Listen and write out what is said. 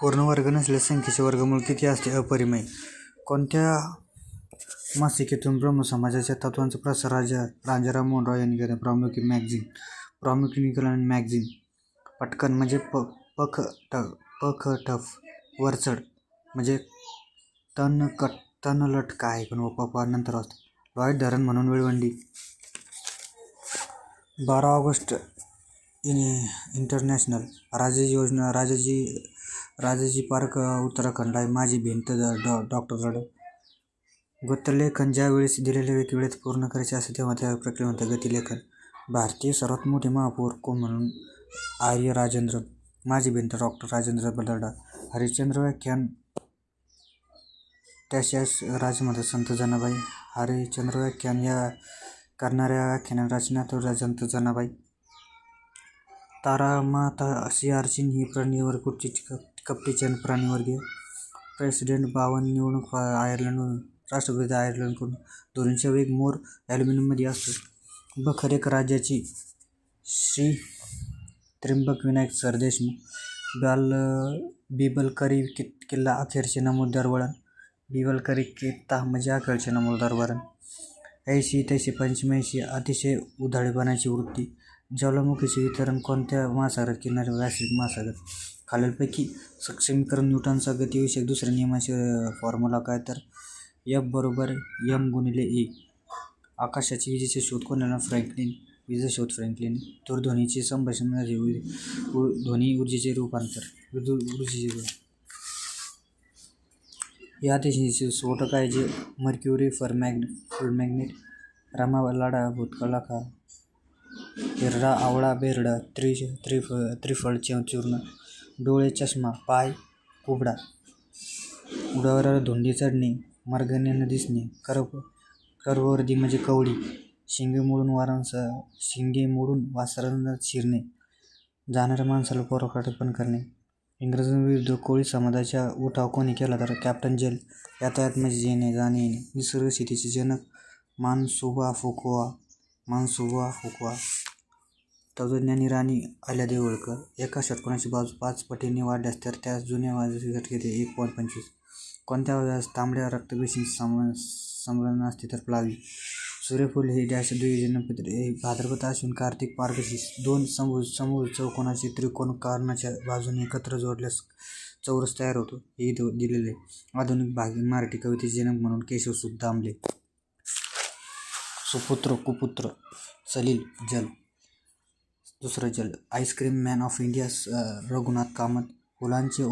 पूर्णवर्ग नसलेल्या संख्येचे वर्गमूळ किती असते? अपरिमेय. कोणत्या मासिकेतून ब्रह्मसमाजाच्या तत्त्वांचा प्रसार राजाराम मोहन रॉय यांनी केला? प्रामुख्याने मॅगझिन. प्रामुख्याने निकलन मॅगझिन. पटकन म्हणजे पखटफ. वरचढ म्हणजे तनलट काय पण पप्पा नंतर असतो. लॉईड धरण म्हणून वेळवंडी. 12 ऑगस्ट इंटरनॅशनल. राजाजी योजना. राजाजी पार्क उत्तराखंड आहे. माझी भिंत डॉक्टर रड. गतिलेखन. ज्या वेळेस दिलेल्या वेळेत पूर्ण करायचे असते तेव्हा त्या प्रक्रिया म्हणतात गतिलेखन. भारतीय सर्वात मोठे महापौर कोण? म्हणून आर्य राजेंद्र. माझी भिंत डॉक्टर राजेंद्र बदरडा. हरिश्चंद्र व्याख्यान. त्याच्यास राजमाता संत जनाबाई. हरिश्चंद्र व्याख्यान या करणाऱ्या व्याख्यान रचना संत जनाबाई. तारामाता सियाचिन ही प्राणीवर कुठची कपटीचे प्राणीवर्गीय? प्रेसिडेंट. 52 निवडणूक आयर्लंड. राष्ट्रपती आयर्लंडकडून. दोन्हीचा वेग मोर ॲल्युमिनियममध्ये असतो. बखर एक राज्याची. श्री. त्र्यंबक विनायक सरदेशमुख. बिबलकरी किल्ला अखेरचे नमूददार वळण. बिबलकरी कित्ता म्हणजे अखेरचे नमूददार वळण. 80 तैसे 85 अतिशय उधाळेपणाची वृत्ती. ज्वालामुखीचे वितरण कोणत्या महासागरात? किनारी पॅसिफिक महासागर. खालीलपैकी सक्षमीकरण न्यूटनचा गतिविषयक दुसऱ्या नियमाचे फॉर्म्युला काय? तर F = m×a. आकाशाची विजेचा शोध कोणाला? फ्रँकलिन. विजेचा शोध फ्रँकलिन. दूरध्वनीचे संभाषण म्हणजे ध्वनी ऊर्जेचे रूपांतर. ऊर्जेचे. या देशाचे स्फोटक आहे जे मर्क्युरी फुलमॅग्नेट. रामालाडा भूतकाळा काळ. हिरडा आवळा बेरडा. त्रिफळ चूर्ण. डोळे चष्मा. पाय कुबडा. उडावर धुंदी चढणे. मार्गाने न दिसणे. कर्कवर्दी म्हणजे कवडी. शिंगे मोडून वासरांना शिरणे. जाणाऱ्या माणसाला पोरापाठण करणे. इंग्रजांविरुद्ध कोळी समाजाचा उठाव कोणी केला? तर कॅप्टन जेल. यातायात म्हणजे जाणे येणे. निसर्ग शेतीचे जनक मानसुबा फुकवा. तत्त्वज्ञानी राणी अहिल्यादेवी होळकर. एका षटकोनाची बाजू 5 पटीने वाढल्यास तर त्यास जुन्या बाजूची घटक येते. 1.25. कोणत्या अवयवास तांबड्या रक्तपेशींचे संलग्न असते? तर प्लावी. सूर्यफूल हे डॅश द्विबीजपत्री. भाद्रपद अश्विन कार्तिक मार्गशीर्ष. 2 समभुज चौकोनाचे त्रिकोण कर्णाच्या बाजूने एकत्र जोडल्यास चौरस तयार होतो. हे दिलेले. आधुनिक मराठी कवितेचे जनक म्हणून केशवसुत दामले. सुपुत्र कुपुत्र. सलील. जल. दुसरं जल. Ice cream man of India. Raghunath Kamat. फुलांचे